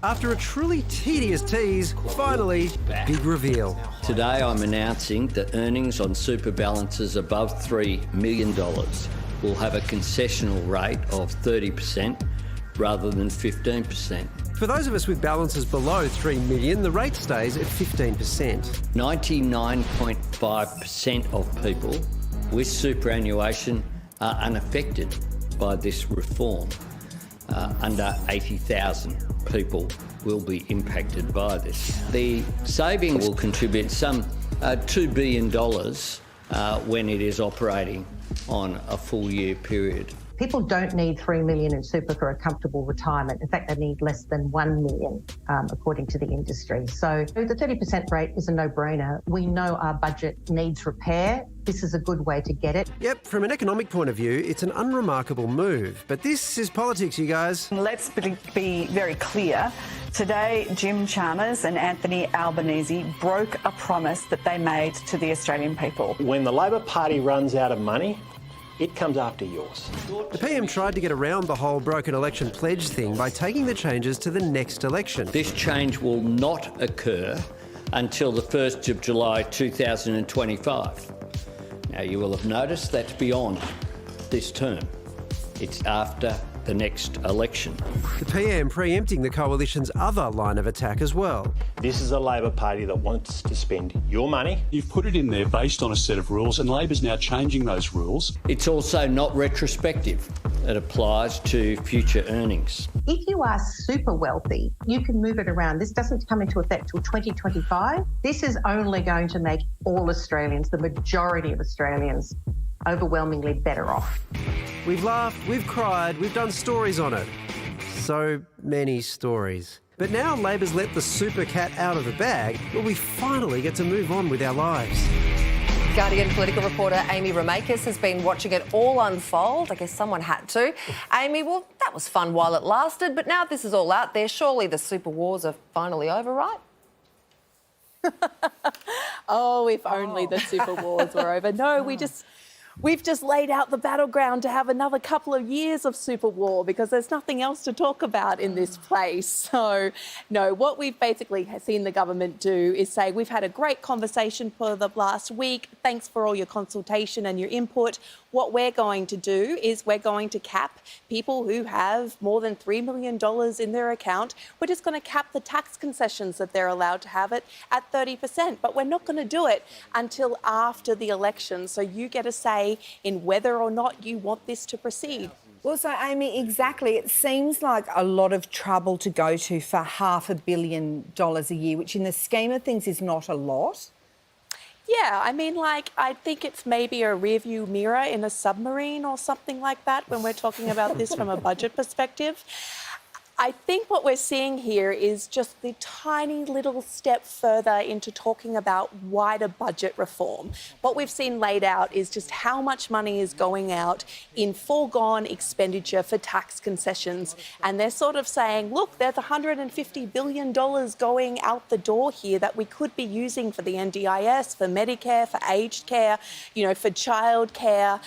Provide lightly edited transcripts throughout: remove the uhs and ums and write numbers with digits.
After a truly tedious tease, finally, big reveal. Today I'm announcing that earnings on super balances above $3 million will have a concessional rate of 30% rather than 15%. For those of us with balances below $3 million, the rate stays at 15%. 99.5% of people with superannuation are unaffected by this reform. Under 80,000 people will be impacted by this. The savings will contribute some $2 billion when it is operating on a full year period. People don't need $3 million in super for a comfortable retirement. In fact, they need less than $1 million, according to the industry. So the 30% rate is a no-brainer. We know our budget needs repair. This is a good way to get it. Yep, from an economic point of view, it's an unremarkable move. But this is politics, you guys. Let's be very clear. Today, Jim Chalmers and Anthony Albanese broke a promise that they made to the Australian people. When the Labor Party runs out of money, it comes after yours. The PM tried to get around the whole broken election pledge thing by taking the changes to the next election. This change will not occur until the 1st of July 2025. Now, you will have noticed that's beyond this term. It's after the next election. The PM preempting the coalition's other line of attack as well. This is a Labor Party that wants to spend your money. You've put it in there based on a set of rules, and Labor's now changing those rules. It's also not retrospective. It applies to future earnings. If you are super wealthy, you can move it around. This doesn't come into effect till 2025. This is only going to make all Australians, the majority of Australians, overwhelmingly better off. We've laughed, we've cried, we've done stories on it. So many stories. But now Labor's let the super cat out of the bag, but we finally get to move on with our lives. Guardian political reporter Amy Remeikis has been watching it all unfold. I guess someone had to. Amy, well, that was fun while it lasted, but now this is all out there. Surely the super wars are finally over, right? Oh, if only the super wars were over. No, we've just laid out the battleground to have another couple of years of super war because there's nothing else to talk about in this place. So, no, what we've basically seen the government do is say, we've had a great conversation for the last week. Thanks for all your consultation and your input. What we're going to do is we're going to cap people who have more than $3 million in their account. We're just going to cap the tax concessions that they're allowed to have it at 30%. But we're not going to do it until after the election. So you get a say in whether or not you want this to proceed. Well, so Amy, exactly. It seems like a lot of trouble to go to for $500 million a year, which in the scheme of things is not a lot. Yeah, I mean, I think it's maybe a rearview mirror in a submarine or something like that when we're talking about this from a budget perspective. I think what we're seeing here is just the tiny little step further into talking about wider budget reform. What we've seen laid out is just how much money is going out in foregone expenditure for tax concessions. And they're sort of saying, look, there's $150 billion going out the door here that we could be using for the NDIS, for Medicare, for aged care, for childcare.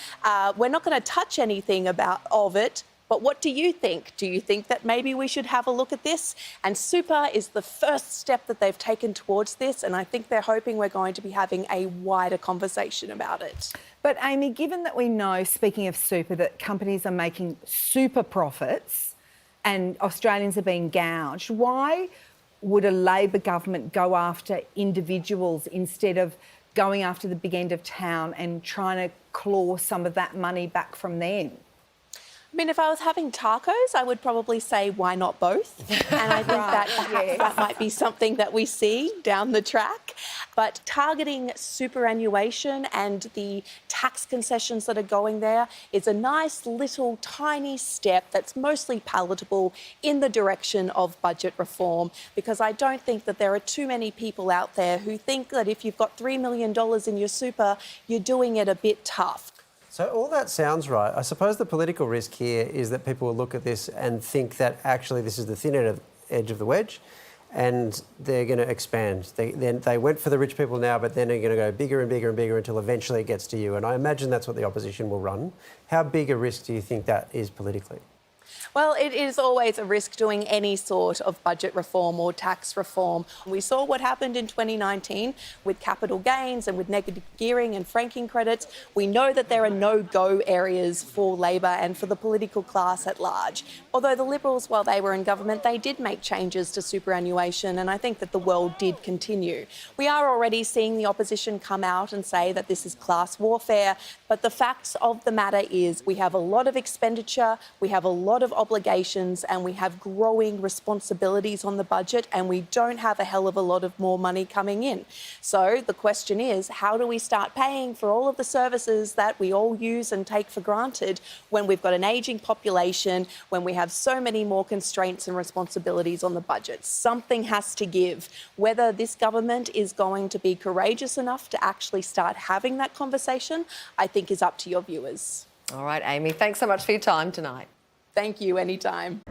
We're not going to touch anything of it. But what do you think? Do you think that maybe we should have a look at this? And super is the first step that they've taken towards this, and I think they're hoping we're going to be having a wider conversation about it. But Amy, given that we know, speaking of super, that companies are making super profits and Australians are being gouged, why would a Labor government go after individuals instead of going after the big end of town and trying to claw some of that money back from them? I mean, if I was having tacos, I would probably say, why not both? And I think that perhaps that might be something that we see down the track. But targeting superannuation and the tax concessions that are going there is a nice little tiny step that's mostly palatable in the direction of budget reform, because I don't think that there are too many people out there who think that if you've got $3 million in your super, you're doing it a bit tough. So all that sounds right. I suppose the political risk here is that people will look at this and think that actually this is the thin edge of the wedge and they're going to expand. They went for the rich people now, but then they're going to go bigger and bigger and bigger until eventually it gets to you. And I imagine that's what the opposition will run. How big a risk do you think that is politically? Well, it is always a risk doing any sort of budget reform or tax reform. We saw what happened in 2019 with capital gains and with negative gearing and franking credits. We know that there are no-go areas for Labor and for the political class at large. Although the Liberals, while they were in government, they did make changes to superannuation, and I think that the world did continue. We are already seeing the opposition come out and say that this is class warfare, but the facts of the matter is we have a lot of expenditure, we have a lot of obligations, and we have growing responsibilities on the budget, and we don't have a hell of a lot of more money coming in. So the question is, how do we start paying for all of the services that we all use and take for granted when we've got an ageing population, when we have so many more constraints and responsibilities on the budget? Something has to give. Whether this government is going to be courageous enough to actually start having that conversation, I think is up to your viewers. All right, Amy, thanks so much for your time tonight. Thank you, anytime.